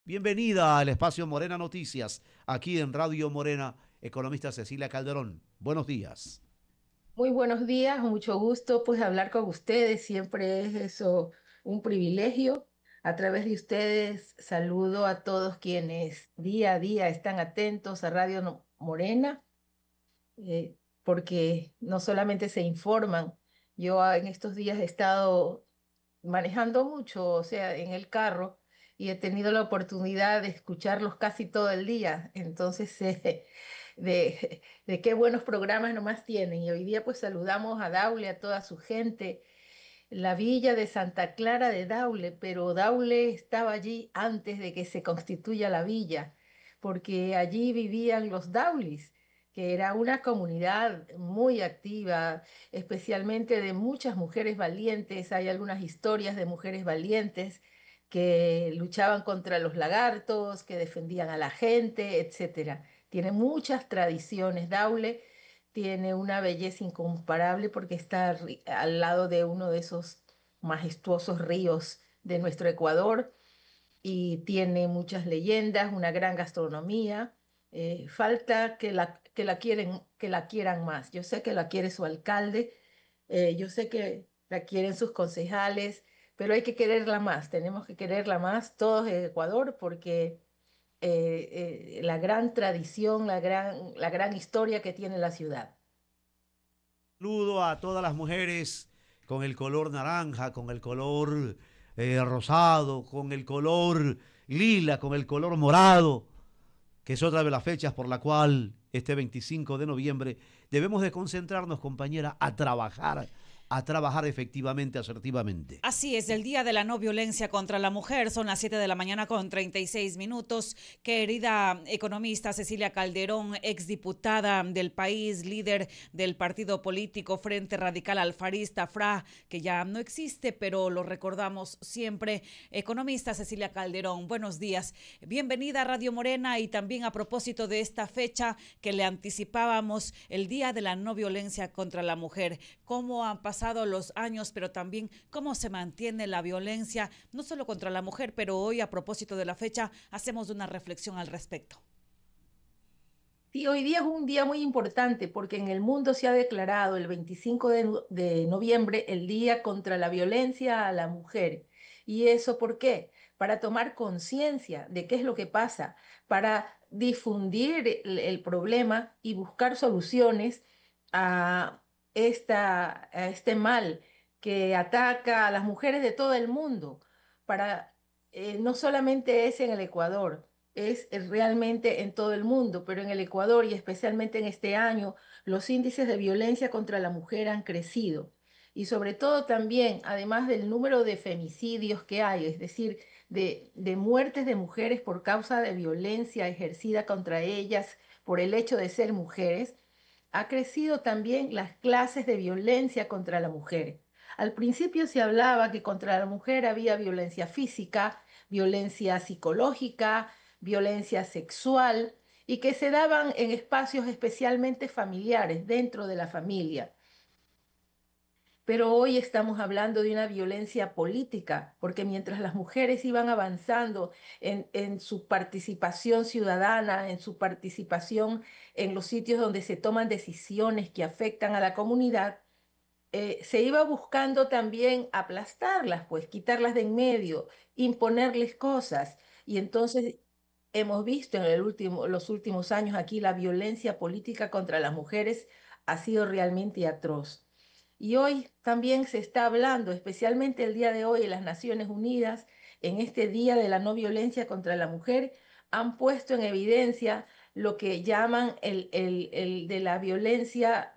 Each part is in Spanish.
Bienvenida al espacio Morena Noticias, aquí en Radio Morena, economista Cecilia Calderón. Buenos días. Muy buenos días, mucho gusto pues hablar con ustedes, siempre es eso un privilegio. A través de ustedes saludo a todos quienes día a día están atentos a Morena, porque no solamente se informan, en estos días he estado manejando mucho, o sea, en el carro, y he tenido la oportunidad de escucharlos casi todo el día. Entonces, de qué buenos programas nomás tienen. Y hoy día pues saludamos a Daule, a toda su gente, la villa de Santa Clara de Daule, pero Daule estaba allí antes de que se constituya la villa, porque allí vivían los Daulis, que era una comunidad muy activa, especialmente de muchas mujeres valientes. Hay algunas historias de mujeres valientes que luchaban contra los lagartos, que defendían a la gente, etcétera. Tiene muchas tradiciones, Daule tiene una belleza incomparable porque está al lado de uno de esos majestuosos ríos de nuestro Ecuador y tiene muchas leyendas, una gran gastronomía. Falta que la quieran más. Yo sé que la quiere su alcalde, yo sé que la quieren sus concejales, pero hay que quererla más. Tenemos que quererla más todos en Ecuador porque la gran tradición, la gran historia que tiene la ciudad. Saludo a todas las mujeres con el color naranja, con el color rosado, con el color lila, con el color morado, que es otra de las fechas por la cual este 25 de noviembre debemos de concentrarnos, compañera, a trabajar efectivamente, asertivamente. Así es, el Día de la No Violencia contra la Mujer, son las 7 de la mañana con 36 minutos. Querida economista Cecilia Calderón, exdiputada del país, líder del partido político Frente Radical Alfarista, FRA, que ya no existe, pero lo recordamos siempre. Economista Cecilia Calderón, buenos días. Bienvenida a Radio Morena y también a propósito de esta fecha que le anticipábamos, el Día de la No Violencia contra la Mujer. ¿Cómo han pasado los años, pero también cómo se mantiene la violencia, no solo contra la mujer, pero hoy a propósito de la fecha hacemos una reflexión al respecto? Sí, hoy día es un día muy importante porque en el mundo se ha declarado el 25 de noviembre el Día contra la Violencia a la Mujer. ¿Y eso por qué? Para tomar conciencia de qué es lo que pasa, para difundir el problema y buscar soluciones a, a este mal que ataca a las mujeres de todo el mundo. Para, no solamente es en el Ecuador, es realmente en todo el mundo, pero en el Ecuador y especialmente en este año, los índices de violencia contra la mujer han crecido. Y sobre todo también, además del número de femicidios que hay, es decir, de muertes de mujeres por causa de violencia ejercida contra ellas por el hecho de ser mujeres, ha crecido también las clases de violencia contra la mujer. Al principio se hablaba que contra la mujer había violencia física, violencia psicológica, violencia sexual y que se daban en espacios especialmente familiares, dentro de la familia. Pero hoy estamos hablando de una violencia política, porque mientras las mujeres iban avanzando en su participación ciudadana, en su participación en los sitios donde se toman decisiones que afectan a la comunidad, se iba buscando también aplastarlas, pues quitarlas de en medio, imponerles cosas. Y entonces hemos visto en los últimos años aquí la violencia política contra las mujeres ha sido realmente atroz. Y hoy también se está hablando, especialmente el día de hoy en las Naciones Unidas, en este Día de la No Violencia contra la Mujer, han puesto en evidencia lo que llaman el de la violencia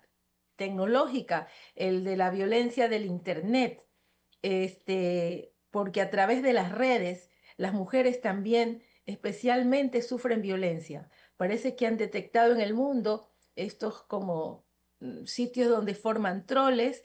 tecnológica, el de la violencia del Internet, porque a través de las redes las mujeres también especialmente sufren violencia. Parece que han detectado en el mundo estos como sitios donde forman troles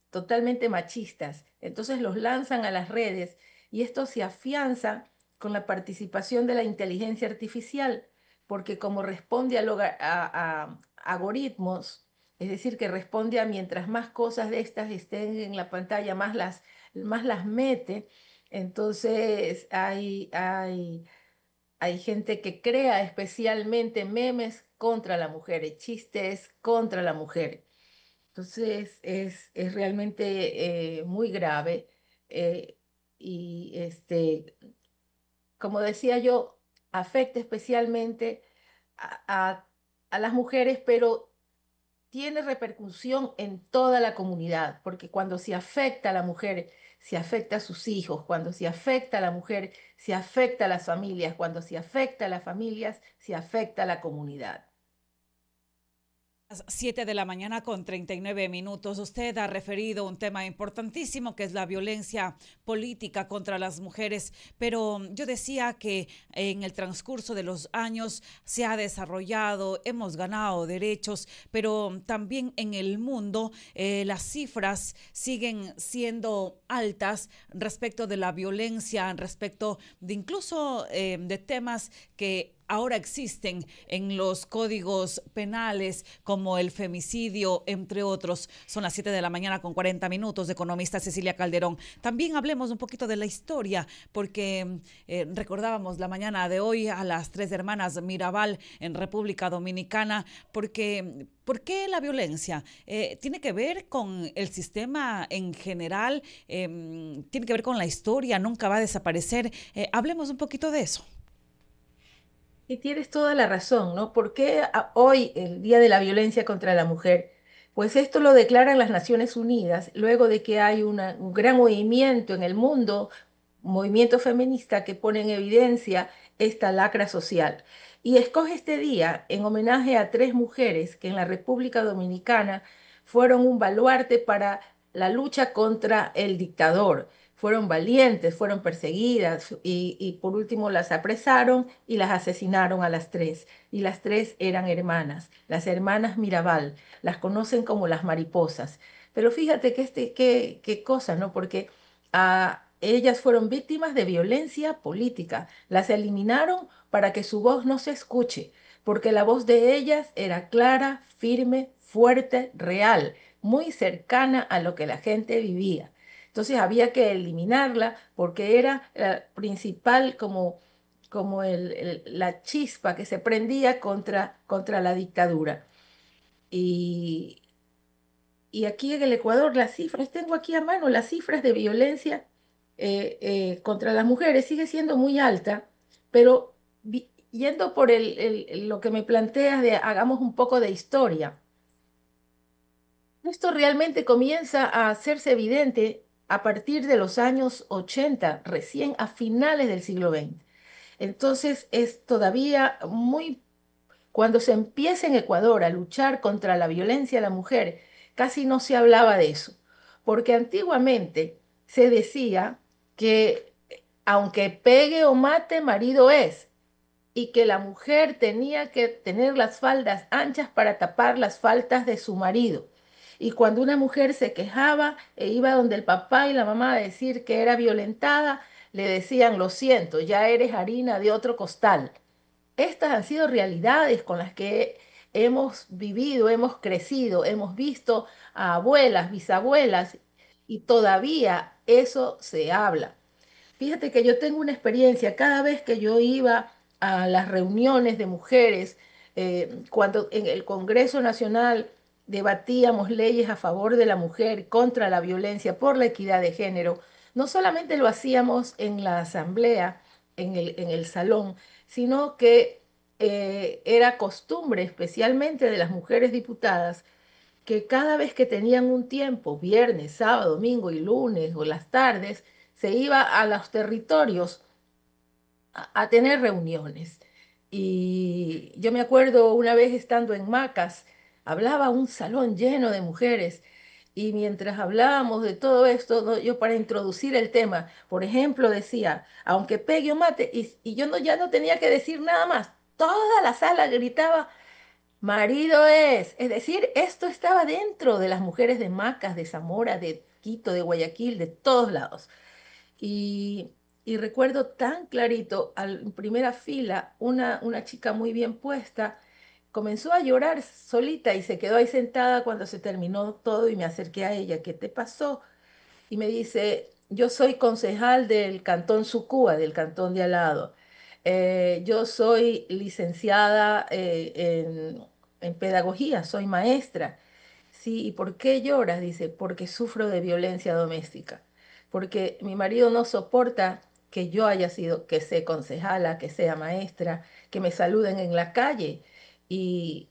totalmente machistas. Entonces los lanzan a las redes y esto se afianza con la participación de la inteligencia artificial, porque como responde a algoritmos, es decir, que responde a mientras más cosas de estas estén en la pantalla, más las mete. Entonces hay gente que crea especialmente memes contra la mujer, chistes contra la mujer. Entonces es realmente muy grave. eh, y como decía yo, afecta especialmente a, a las mujeres, pero tiene repercusión en toda la comunidad, porque cuando se afecta a la mujer, se afecta a sus hijos, cuando se afecta a la mujer, se afecta a las familias, cuando se afecta a las familias, se afecta a la comunidad. Las 7 de la mañana con 39 minutos. Usted ha referido un tema importantísimo que es la violencia política contra las mujeres, pero yo decía que en el transcurso de los años se ha desarrollado, hemos ganado derechos, pero también en el mundo las cifras siguen siendo altas respecto de la violencia, respecto de incluso de temas que ahora existen en los códigos penales como el femicidio, entre otros. Son las 7 de la mañana con 40 minutos, de economista Cecilia Calderón. También hablemos un poquito de la historia, porque recordábamos la mañana de hoy a las tres hermanas Mirabal en República Dominicana, porque ¿por qué la violencia? ¿Tiene que ver con el sistema en general? ¿Tiene que ver con la historia? ¿Nunca va a desaparecer? Hablemos un poquito de eso. Y tienes toda la razón, ¿no? ¿Por qué hoy, el Día de la Violencia contra la Mujer? Pues esto lo declaran las Naciones Unidas luego de que hay un gran movimiento en el mundo, un movimiento feminista que pone en evidencia esta lacra social. Y escoge este día en homenaje a tres mujeres que en la República Dominicana fueron un baluarte para la lucha contra el dictador. Fueron valientes, fueron perseguidas y por último las apresaron y las asesinaron a las tres. Y las tres eran hermanas, las hermanas Mirabal, las conocen como las mariposas. Pero fíjate que qué cosa, ¿no? Porque ellas fueron víctimas de violencia política. Las eliminaron para que su voz no se escuche, porque la voz de ellas era clara, firme, fuerte, real, muy cercana a lo que la gente vivía. Entonces había que eliminarla porque era la principal como la chispa que se prendía contra la dictadura. Y, y aquí en el Ecuador las cifras, tengo aquí a mano las cifras de violencia contra las mujeres, sigue siendo muy alta, pero yendo por lo que me planteas de hagamos un poco de historia. Esto realmente comienza a hacerse evidente a partir de los años 80, recién a finales del siglo XX. Entonces es todavía muy, cuando se empieza en Ecuador a luchar contra la violencia a la mujer, casi no se hablaba de eso, porque antiguamente se decía que aunque pegue o mate, marido es, y que la mujer tenía que tener las faldas anchas para tapar las faltas de su marido. Y cuando una mujer se quejaba e iba donde el papá y la mamá a decir que era violentada, le decían, lo siento, ya eres harina de otro costal. Estas han sido realidades con las que hemos vivido, hemos crecido, hemos visto a abuelas, bisabuelas, y todavía eso se habla. Fíjate que yo tengo una experiencia, cada vez que yo iba a las reuniones de mujeres, cuando en el Congreso Nacional debatíamos leyes a favor de la mujer, contra la violencia, por la equidad de género, no solamente lo hacíamos en la asamblea, en el salón, sino que era costumbre, especialmente de las mujeres diputadas, que cada vez que tenían un tiempo, viernes, sábado, domingo y lunes o las tardes, se iba a los territorios a tener reuniones. Y yo me acuerdo una vez estando en Macas, hablaba un salón lleno de mujeres. Y mientras hablábamos de todo esto, yo para introducir el tema, por ejemplo, decía, aunque pegue o mate, y yo ya no tenía que decir nada más. Toda la sala gritaba, marido es decir, esto estaba dentro de las mujeres de Macas, de Zamora, de Quito, de Guayaquil, de todos lados. Y, y recuerdo tan clarito, en primera fila, una chica muy bien puesta, comenzó a llorar solita y se quedó ahí sentada cuando se terminó todo y me acerqué a ella, ¿qué te pasó? Y me dice, yo soy concejal del Cantón Sucúa, del cantón de al lado. Yo soy licenciada en pedagogía, soy maestra. Sí, ¿y por qué lloras? Dice, porque sufro de violencia doméstica. Porque mi marido no soporta que yo haya sido, que sea concejala, que sea maestra, que me saluden en la calle. Y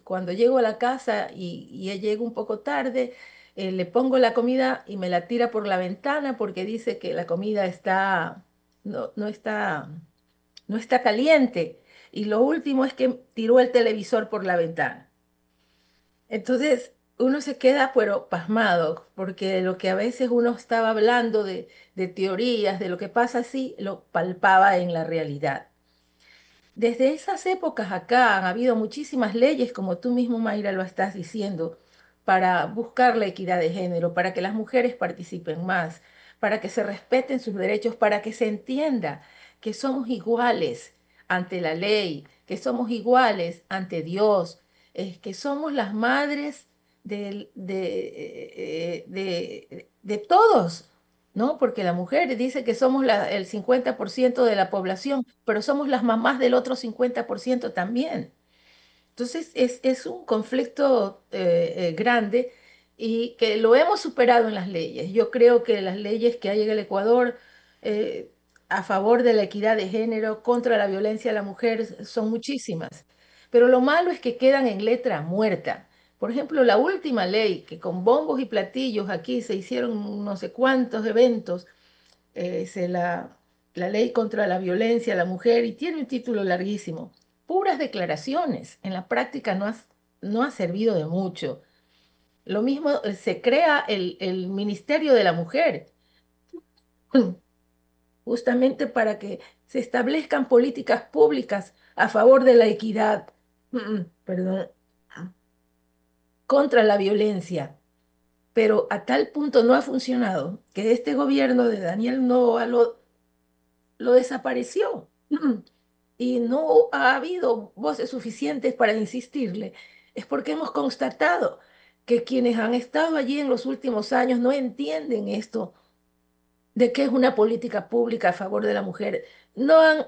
cuando llego a la casa y llego un poco tarde, le pongo la comida y me la tira por la ventana porque dice que la comida está, no está, no está caliente. Y lo último es que tiró el televisor por la ventana. Entonces uno se queda pero pasmado, porque lo que a veces uno estaba hablando de teorías, de lo que pasa así, lo palpaba en la realidad. Desde esas épocas acá han habido muchísimas leyes, como tú mismo, Mayra, lo estás diciendo, para buscar la equidad de género, para que las mujeres participen más, para que se respeten sus derechos, para que se entienda que somos iguales ante la ley, que somos iguales ante Dios, que somos las madres de todos. ¿No? Porque la mujer dice que somos el 50% de la población, pero somos las mamás del otro 50% también. Entonces es un conflicto grande y que lo hemos superado en las leyes. Yo creo que las leyes que hay en el Ecuador eh, a favor de la equidad de género, contra la violencia a la mujer, son muchísimas. Pero lo malo es que quedan en letra muerta. Por ejemplo, la última ley, que con bombos y platillos aquí se hicieron no sé cuántos eventos, la ley contra la violencia a la mujer, y tiene un título larguísimo. Puras declaraciones. En la práctica no ha servido de mucho. Lo mismo, se crea el Ministerio de la Mujer, justamente para que se establezcan políticas públicas a favor de la equidad, perdón, contra la violencia. Pero a tal punto no ha funcionado que este gobierno de Daniel Noboa lo desapareció. Y no ha habido voces suficientes para insistirle. Es porque hemos constatado que quienes han estado allí en los últimos años no entienden esto de que es una política pública a favor de la mujer. No han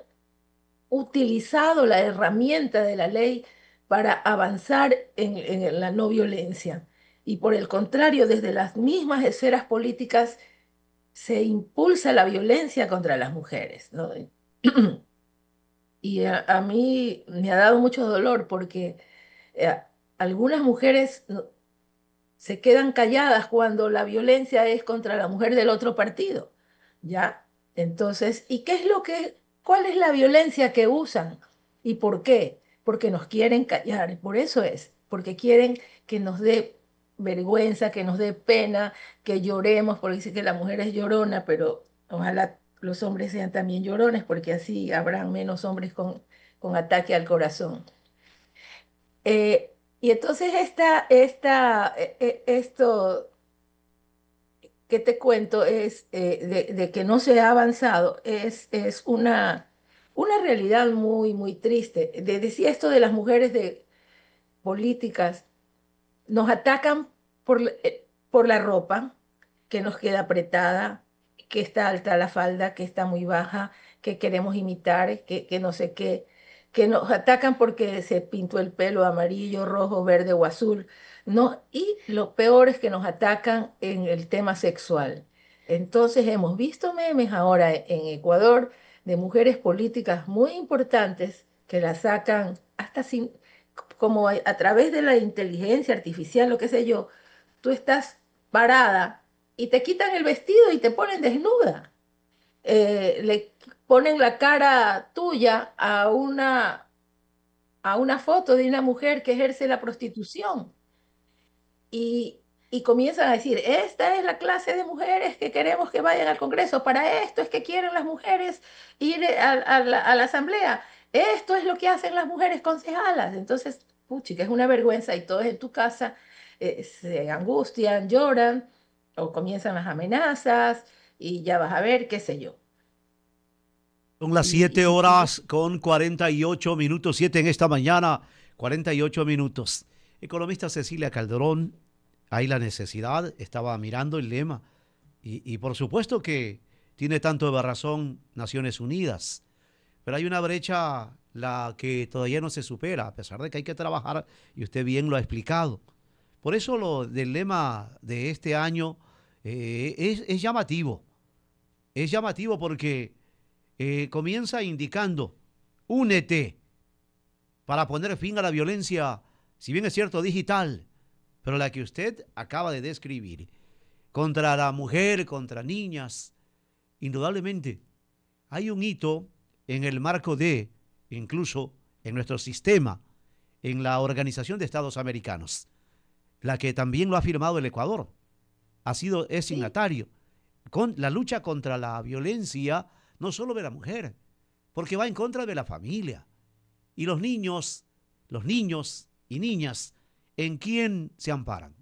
utilizado la herramienta de la ley para avanzar en la no violencia. Y por el contrario, desde las mismas esferas políticas se impulsa la violencia contra las mujeres, ¿no? Y a mí me ha dado mucho dolor porque eh, algunas mujeres se quedan calladas cuando la violencia es contra la mujer del otro partido, ¿ya? Entonces, ¿y qué es cuál es la violencia que usan y por qué? Porque nos quieren callar, por eso es, porque quieren que nos dé vergüenza, que nos dé pena, que lloremos, porque dice que la mujer es llorona, pero ojalá los hombres sean también llorones, porque así habrán menos hombres con ataque al corazón. Y entonces esto que te cuento es de que no se ha avanzado, es una realidad muy, muy triste. Decía esto de las mujeres de políticas, nos atacan por la ropa, que nos queda apretada, que está alta la falda, que está muy baja, que queremos imitar, que no sé qué, que nos atacan porque se pintó el pelo amarillo, rojo, verde o azul. No, y lo peor es que nos atacan en el tema sexual. Entonces hemos visto memes ahora en Ecuador de mujeres políticas muy importantes que las sacan hasta sin, como a través de la inteligencia artificial, lo que sé yo, tú estás parada y te quitan el vestido y te ponen desnuda. Le ponen la cara tuya a una foto de una mujer que ejerce la prostitución y comienzan a decir, esta es la clase de mujeres que queremos que vayan al Congreso, para esto es que quieren las mujeres ir a la asamblea, esto es lo que hacen las mujeres concejalas. Entonces, puchi, que es una vergüenza y todos en tu casa se angustian, lloran o comienzan las amenazas y ya vas a ver, qué sé yo. Son las 7 horas con 48 minutos, 7 en esta mañana, 48 minutos. Economista Cecilia Calderón, hay la necesidad, estaba mirando el lema, Y por supuesto que tiene tanto de razón Naciones Unidas, pero hay una brecha la que todavía no se supera, a pesar de que hay que trabajar, y usted bien lo ha explicado. Por eso lo del lema de este año es llamativo. Es llamativo porque comienza indicando, únete para poner fin a la violencia, si bien es cierto, digital, pero la que usted acaba de describir, contra la mujer, contra niñas, indudablemente hay un hito en el marco de, incluso en nuestro sistema, en la Organización de Estados Americanos, la que también lo ha firmado el Ecuador, es Sí, signatario, con la lucha contra la violencia, no solo de la mujer, porque va en contra de la familia. Y los niños y niñas, ¿en quién se amparan?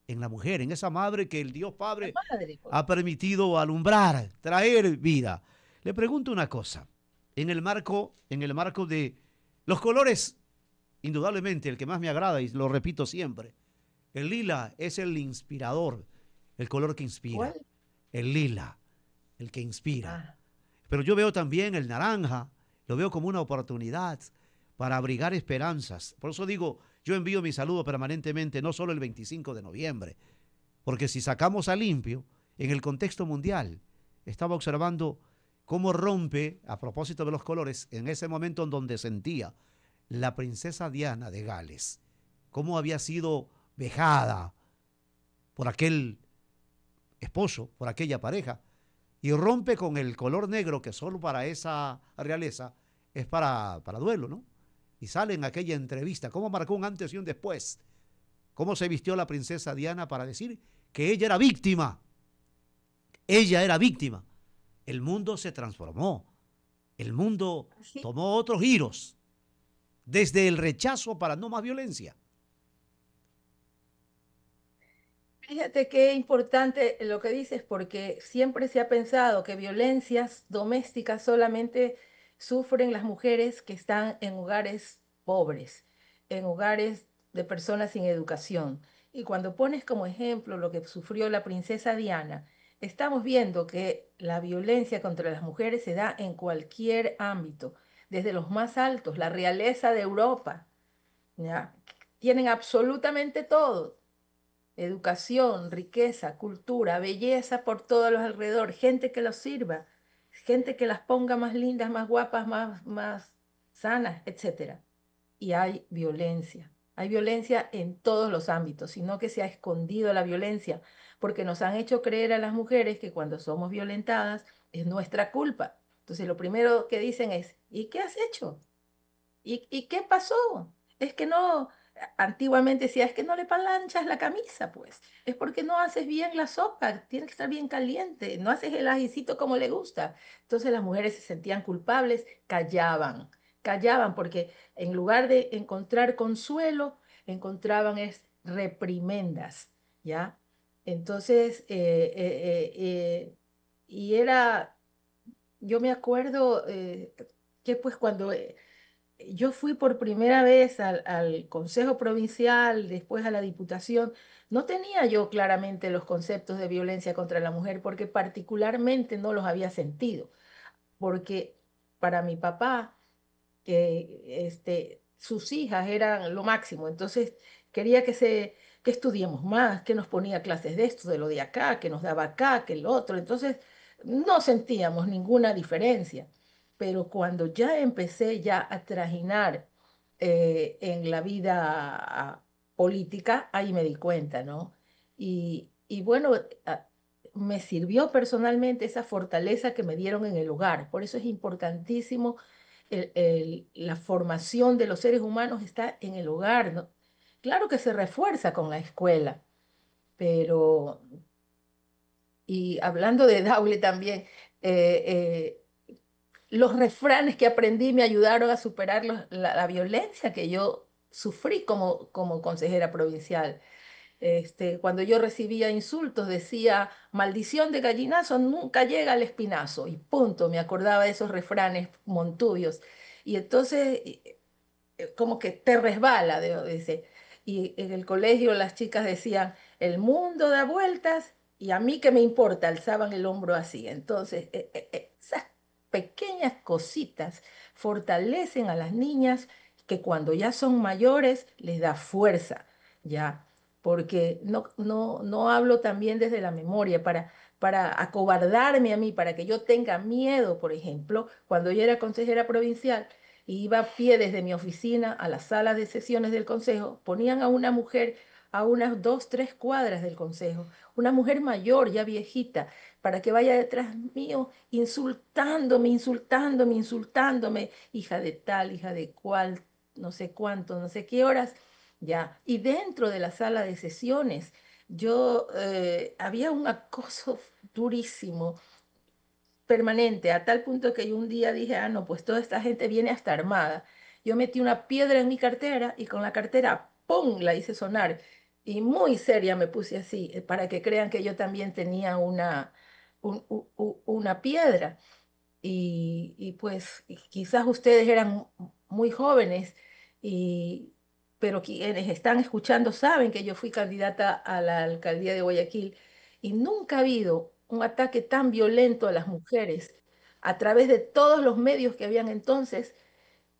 En la mujer, en esa madre que el Dios la Padre madre, pues. ha permitido alumbrar, traer vida. Le pregunto una cosa, en el marco de los colores, indudablemente el que más me agrada, y lo repito siempre, el lila es el inspirador, el color que inspira, ¿Cuál? el lila, el que inspira. Ah, Pero yo veo también el naranja, lo veo como una oportunidad para abrigar esperanzas. Por eso digo, yo envío mi saludo permanentemente, no solo el 25 de noviembre, porque si sacamos a limpio, en el contexto mundial, estaba observando cómo rompe, a propósito de los colores, en ese momento en donde sentía la princesa Diana de Gales, cómo había sido vejada por aquel esposo, por aquella pareja, y rompe con el color negro que solo para esa realeza es para duelo, ¿no? Y sale en aquella entrevista, cómo marcó un antes y un después, cómo se vistió la princesa Diana para decir que ella era víctima. El mundo se transformó, el mundo sí. tomó otros giros, desde el rechazo para no más violencia. Fíjate qué importante lo que dices, porque siempre se ha pensado que violencias domésticas solamente sufren las mujeres que están en hogares pobres, en hogares de personas sin educación. Y cuando pones como ejemplo lo que sufrió la princesa Diana, estamos viendo que la violencia contra las mujeres se da en cualquier ámbito, desde los más altos, la realeza de Europa, ¿ya? Tienen absolutamente todo: educación, riqueza, cultura, belleza por todos los alrededor, gente que los sirva, gente que las ponga más lindas, más guapas, más sanas, etcétera. Y hay violencia en todos los ámbitos, sino que se ha escondido la violencia, porque nos han hecho creer a las mujeres que cuando somos violentadas es nuestra culpa. Entonces lo primero que dicen es, ¿y qué has hecho? ¿Y qué pasó? Es que no, antiguamente decía, es que no le planchas la camisa, pues. Es porque no haces bien la sopa, tiene que estar bien caliente, no haces el ajicito como le gusta. Entonces las mujeres se sentían culpables, callaban porque en lugar de encontrar consuelo, encontraban es reprimendas, ¿ya? Entonces, y era, yo me acuerdo que pues cuando yo fui por primera vez al Consejo Provincial, después a la Diputación. No tenía yo claramente los conceptos de violencia contra la mujer porque particularmente no los había sentido, porque para mi papá, sus hijas eran lo máximo, entonces quería que estudiemos más, que nos ponía clases de esto, de lo de acá, que nos daba acá, que el otro, entonces no sentíamos ninguna diferencia. Pero cuando ya empecé ya a trajinar en la vida política, ahí me di cuenta, ¿no? Y bueno, a- me sirvió personalmente esa fortaleza que me dieron en el hogar. Por eso es importantísimo la formación de los seres humanos está en el hogar, ¿no? Claro que se refuerza con la escuela, pero, y hablando de Daule también, los refranes que aprendí me ayudaron a superar la violencia que yo sufrí como consejera provincial. Cuando yo recibía insultos, decía, maldición de gallinazo, nunca llega al espinazo. Y punto, me acordaba de esos refranes montubios. Y entonces, como que te resbala, dice. Y en el colegio las chicas decían, el mundo da vueltas Y a mí que me importa, alzaban el hombro así. Entonces, esas pequeñas cositas fortalecen a las niñas que cuando ya son mayores les da fuerza, ¿ya? Porque no hablo también desde la memoria para acobardarme a mí, para que yo tenga miedo, por ejemplo, cuando yo era consejera provincial y iba a pie desde mi oficina a la sala de sesiones del consejo, ponían a una mujer a unas 2, 3 cuadras del consejo, una mujer mayor, ya viejita, para que vaya detrás mío insultándome, insultándome, insultándome, hija de tal, hija de cual, no sé cuánto, no sé qué horas, ya. Y dentro de la sala de sesiones, había un acoso durísimo, permanente, a tal punto que yo un día dije, ah, no, pues toda esta gente viene hasta armada. Yo metí una piedra en mi cartera y con la cartera, ¡pum!, la hice sonar. Y muy seria me puse así, para que crean que yo también tenía una piedra. Y pues quizás ustedes eran muy jóvenes, y, pero quienes están escuchando saben que yo fui candidata a la alcaldía de Guayaquil y nunca ha habido un ataque tan violento a las mujeres a través de todos los medios que habían entonces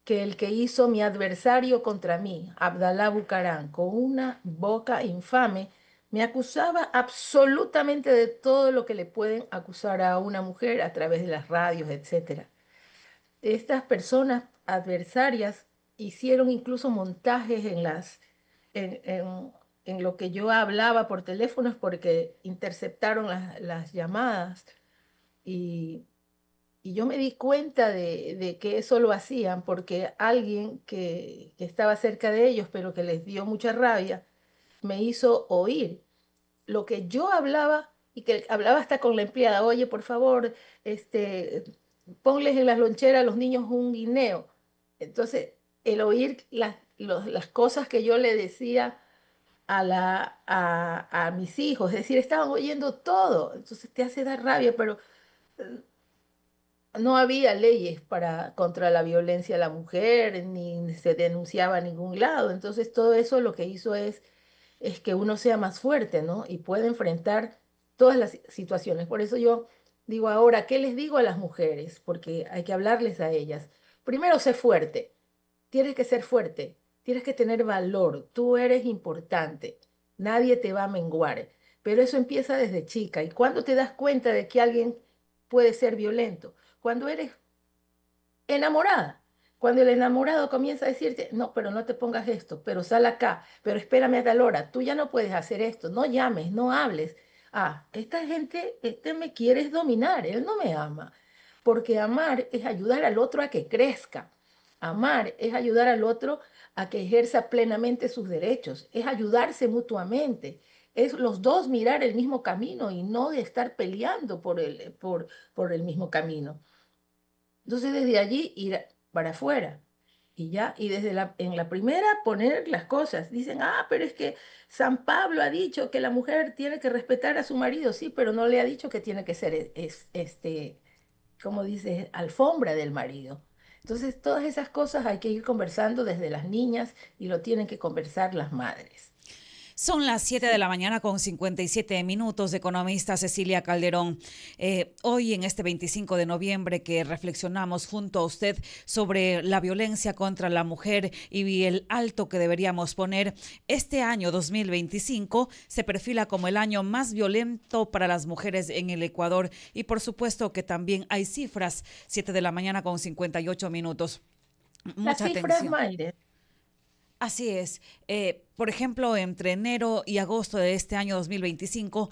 que el que hizo mi adversario contra mí, Abdalá Bucarán, con una boca infame, me acusaba absolutamente de todo lo que le pueden acusar a una mujer a través de las radios, etcétera. Estas personas adversarias hicieron incluso montajes en lo que yo hablaba por teléfonos porque interceptaron las llamadas y, y yo me di cuenta de que eso lo hacían porque alguien que estaba cerca de ellos, pero que les dio mucha rabia, me hizo oír lo que yo hablaba y que hablaba hasta con la empleada. Oye, por favor, ponles en las loncheras a los niños un guineo. Entonces, el oír las cosas que yo le decía a mis hijos, es decir, estaban oyendo todo. Entonces te hace dar rabia, pero no había leyes contra la violencia a la mujer, ni se denunciaba a ningún lado. Entonces, todo eso lo que hizo es que uno sea más fuerte, ¿no? Y pueda enfrentar todas las situaciones. Por eso yo digo ahora, ¿qué les digo a las mujeres? Porque hay que hablarles a ellas. Primero, sé fuerte. Tienes que ser fuerte. Tienes que tener valor. Tú eres importante. Nadie te va a menguar. Pero eso empieza desde chica. ¿Y cuándo te das cuenta de que alguien puede ser violento? Cuando eres enamorada. Cuando el enamorado comienza a decirte, no, pero no te pongas esto, pero sal acá, pero espérame a tal hora, tú ya no puedes hacer esto, no llames, no hables. Ah, esta gente, me quiere dominar, él no me ama. Porque amar es ayudar al otro a que crezca. Amar es ayudar al otro a que ejerza plenamente sus derechos, es ayudarse mutuamente. Es los dos mirar el mismo camino y no de estar peleando por el mismo camino. Entonces desde allí ir para afuera y ya, y en la primera poner las cosas. Dicen, ah, pero es que San Pablo ha dicho que la mujer tiene que respetar a su marido, sí, pero no le ha dicho que tiene que ser, como dice, alfombra del marido. Entonces todas esas cosas hay que ir conversando desde las niñas y lo tienen que conversar las madres. Son las 7 de la mañana con 57 minutos, economista Cecilia Calderón. Hoy en este 25 de noviembre que reflexionamos junto a usted sobre la violencia contra la mujer y el alto que deberíamos poner, este año 2025 se perfila como el año más violento para las mujeres en el Ecuador y por supuesto que también hay cifras, 7 de la mañana con 58 minutos. Las cifras, Mayre. Así es. Por ejemplo, entre enero y agosto de este año 2025,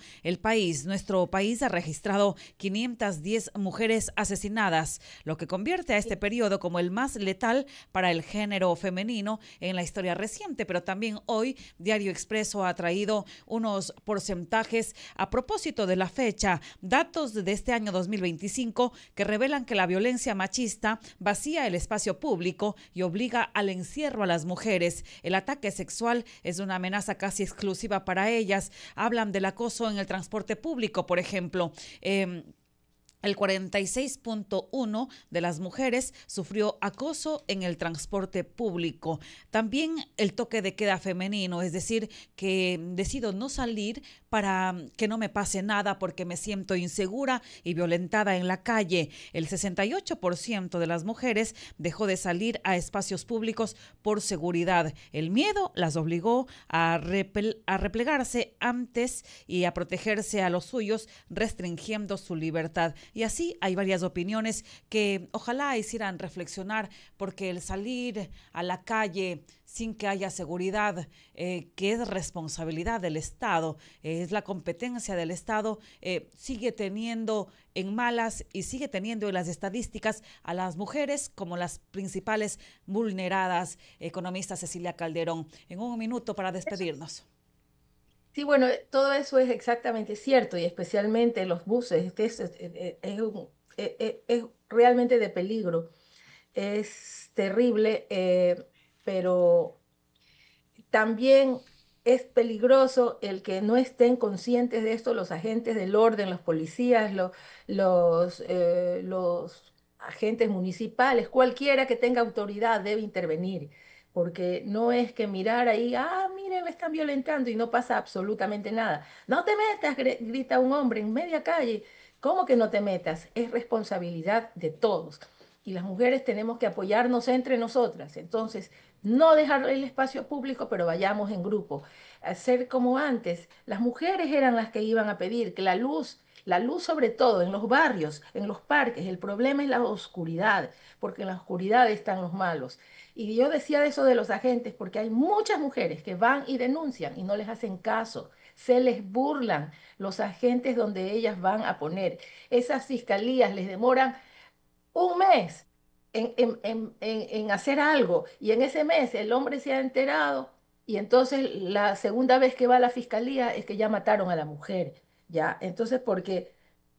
nuestro país ha registrado 510 mujeres asesinadas, lo que convierte a este periodo como el más letal para el género femenino en la historia reciente. Pero también hoy Diario Expreso ha traído unos porcentajes a propósito de la fecha, datos de este año 2025 que revelan que la violencia machista vacía el espacio público y obliga al encierro a las mujeres. El ataque sexual es una amenaza casi exclusiva para ellas. Hablan del acoso en el transporte público, por ejemplo. El 46.1% de las mujeres sufrió acoso en el transporte público. También el toque de queda femenino, es decir, que decido no salir para que no me pase nada porque me siento insegura y violentada en la calle. El 68% de las mujeres dejó de salir a espacios públicos por seguridad. El miedo las obligó a replegarse antes y a protegerse a los suyos, restringiendo su libertad. Y así hay varias opiniones que ojalá hicieran reflexionar, porque el salir a la calle sin que haya seguridad, que es responsabilidad del Estado, es la competencia del Estado, sigue teniendo en malas y sigue teniendo en las estadísticas a las mujeres como las principales vulneradas. Economista Cecilia Calderón, en un minuto para despedirnos. Sí, bueno, todo eso es exactamente cierto y especialmente los buses, es realmente de peligro, es terrible, pero también es peligroso el que no estén conscientes de esto los agentes del orden, los policías, los agentes municipales, cualquiera que tenga autoridad debe intervenir, porque no es que mirar ahí, miren, me están violentando y no pasa absolutamente nada. No te metas, grita un hombre en media calle. ¿Cómo que no te metas? Es responsabilidad de todos. Y las mujeres tenemos que apoyarnos entre nosotras. Entonces, no dejar el espacio público, pero vayamos en grupo. Hacer como antes. Las mujeres eran las que iban a pedir que la luz sobre todo en los barrios, en los parques, el problema es la oscuridad, porque en la oscuridad están los malos. Y yo decía eso de los agentes, porque hay muchas mujeres que van y denuncian y no les hacen caso, se les burlan los agentes donde ellas van a poner. Esas fiscalías les demoran un mes en hacer algo y en ese mes el hombre se ha enterado y entonces la segunda vez que va a la fiscalía es que ya mataron a la mujer, ya, entonces porque,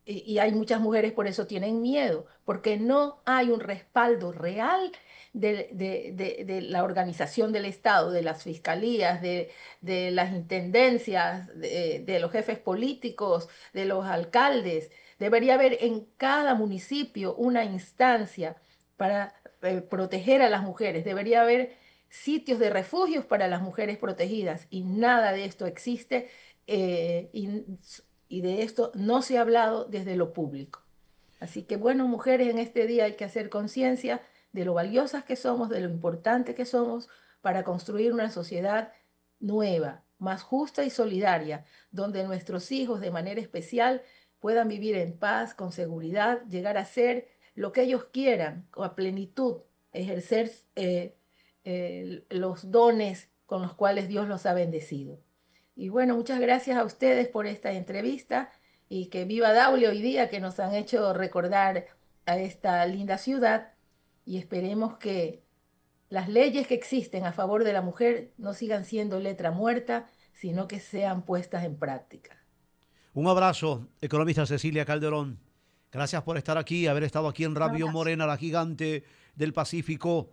y hay muchas mujeres por eso tienen miedo, porque no hay un respaldo real de la organización del Estado, de las fiscalías, de las intendencias, de los jefes políticos, de los alcaldes. Debería haber en cada municipio una instancia para proteger a las mujeres. Debería haber sitios de refugios para las mujeres protegidas y nada de esto existe y de esto no se ha hablado desde lo público. Así que bueno, mujeres, en este día hay que hacer conciencia de lo valiosas que somos, de lo importante que somos para construir una sociedad nueva, más justa y solidaria, donde nuestros hijos de manera especial puedan vivir en paz, con seguridad, llegar a ser lo que ellos quieran, a plenitud, ejercer los dones con los cuales Dios los ha bendecido. Y bueno, muchas gracias a ustedes por esta entrevista y que viva Daule hoy día, que nos han hecho recordar a esta linda ciudad y esperemos que las leyes que existen a favor de la mujer no sigan siendo letra muerta, sino que sean puestas en práctica. Un abrazo, economista Cecilia Calderón. Gracias por estar aquí, haber estado aquí en Radio Morena, la gigante del Pacífico.